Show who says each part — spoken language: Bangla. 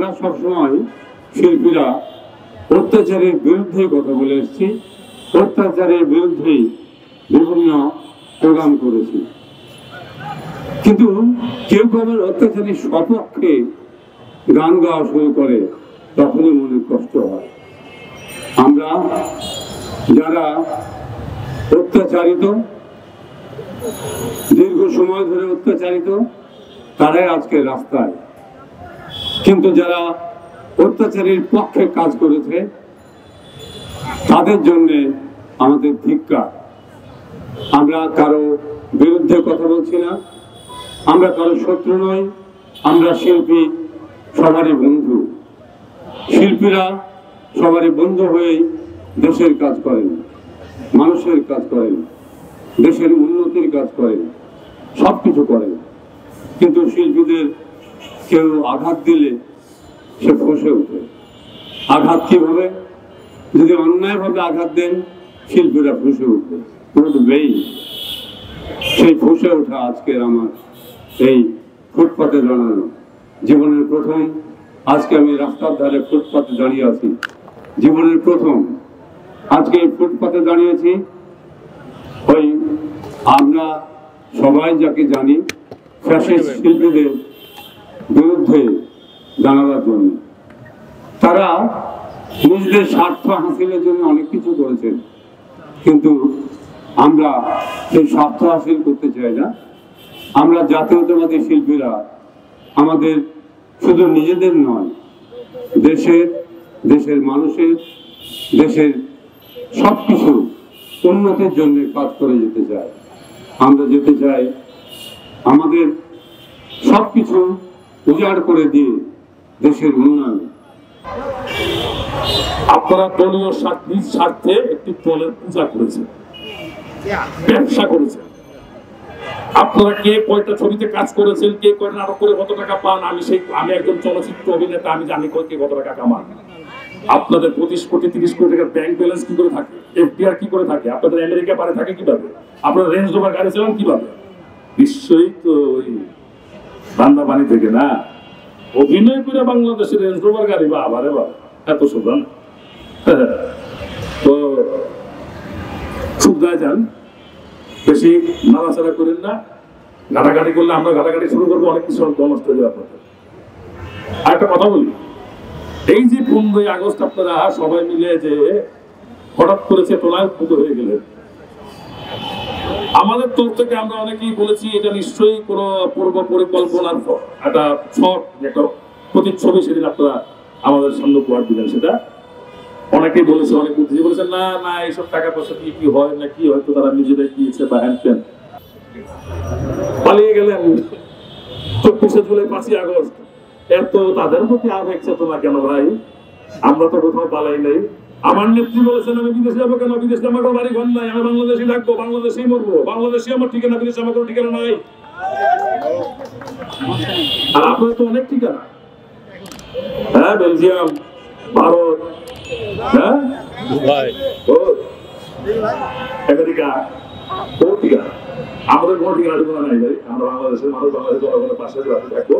Speaker 1: আমরা সবসময় শিল্পীরা অত্যাচারের বিরুদ্ধে কথা বলে এসেছি, অত্যাচারের বিরুদ্ধে বিভিন্ন প্রোগ্রাম করেছি। কিন্তু কেউ আবার অত্যাচারী সপক্ষে গান গাওয়া শুরু করে, তখনই মনে কষ্ট হয়। আমরা যারা অত্যাচারিত, দীর্ঘ সময় ধরে অত্যাচারিত, তারাই আজকে রাস্তায়। কিন্তু যারা অত্যাচারীর পক্ষে কাজ করেছে তাদের জন্য আমাদের ধিক্কার। আমরা কারো বিরুদ্ধে কথা বলছি না, আমরা কারো শত্রু নই, আমরা শিল্পী সবারই বন্ধু। শিল্পীরা সবারই বন্ধু হয়ে দেশের কাজ করেন, মানুষের কাজ করেন, দেশের উন্নতির কাজ করেন, সবকিছু করেন। কিন্তু শিল্পীদের কেউ আঘাত দিলে সে ফসে ওঠে। আঘাত কিভাবে? যদি অন্যায়ভাবে আঘাত দেন, শিল্পীরা ফসে উঠবে, উঠবেই। সেই ফসে ওঠা আজকের আমার এই ফুটপাতে দাঁড়ানো। জীবনের প্রথম আজকে আমি রাস্তার ধারে ফুটপাতে দাঁড়িয়ে আছি। জীবনের প্রথম আজকে এই ফুটপাতে দাঁড়িয়েছি। ওই আমরা সবাই যাকে জানি ফ্যাশন শিল্পীদের বিরুদ্ধে জানাবার জন্য। তারা নিজেদের স্বার্থ হাসিলের জন্য অনেক কিছু করেছেন, কিন্তু আমরা সেই স্বার্থ হাসিল করতে চাই না। আমরা জাতীয়তাবাদী শিল্পীরা আমাদের শুধু নিজেদের নয়, দেশের মানুষের, দেশের সবকিছু উন্নতির জন্য কাজ করে যেতে চাই। আমরা যেতে চাই আমাদের সবকিছু উজাড় করে দিয়ে দেশের উন্নয়ন।
Speaker 2: আপনারা দলীয় স্বার্থে একটি দলের পূজা করেছেন, ব্যবসা করেছেন। আপনারা কে কয়টা ছবিতে কাজ করেছেন, কে কয়টা নাটক করে কত টাকা পান, আমি একজন চলচ্চিত্র অভিনেতা, আমি জানি কে কত টাকা কামান। আপনাদের 25 কোটি 30 কোটি টাকার ব্যাংক ব্যালেন্স কি করে থাকে, এফডিআর কি করে থাকে, আপনাদের আমেরিকা পারে থাকে কিভাবে, আপনারা রেঞ্জ রোভার গাড়ি চালান কিভাবে? নিশ্চয়ই তো ওই বান্দা পানি থেকে না। অভিনয় করে বাংলাদেশের রেঞ্জ রোভার গাড়ি বা আবার এত সোজা না। তো সুবিধায় যান, বেশি নাড়াচাড়া করেন না। ঘাটাঘাটি করলে আমরা ঘাটাঘাটি শুরু করবো, অনেক কিছু নষ্ট হয়ে যাবে আপনাদের। আর একটা কথা বলি, এই যে 15ই আগস্ট আপনারা সবাই মিলে যে হঠাৎ করে চেতনায় উদ্ভূত হয়ে গেলেন, আমাদের তরফ থেকে আমরা অনেকেই বলেছি এটা নিশ্চয়ই কোনো পূর্ব পরিকল্পনার একটা শর্ট, একটা প্রতিচ্ছবি সেদিন আপনারা আমাদের সামনে উপহার দিলেন। সেটা অনেকেই বলেছে, অনেক বুদ্ধিজীবী বলেছেন না না এইসব টাকা পয়সা দিয়ে কি হয় না কি, হয়তো তারা নিজেরাই দিয়েছে বা হ্যান ত্যান। পালিয়ে গেলেন 24শে জুলাই 5ই আগস্ট। এত তাদের প্রতি আবেগ চেতনা কেন ভাই? আমরা তো কোথাও পালাই নাই। আমার নেত্রী বলেছেন আমি বিদেশে যাবো কেন, বিদেশে আমার বাড়ি ঘর নাই, আমি বাংলাদেশে থাকবো, বাংলাদেশেই মরবো, বাংলাদেশে আমার ঠিকানা, বিদেশে আমার কোনো ঠিকানা নাই। আর আপনার তো অনেক ঠিকানা, হ্যাঁ, বেলজিয়াম, ভারত, হ্যাঁ, আমেরিকা, বহু ঠিকানা। আমাদের কোনো ঠিকানা নাই ভাই। আমরা বাংলাদেশের মানুষ, বাংলাদেশের জনগণের পাশে থাকবো।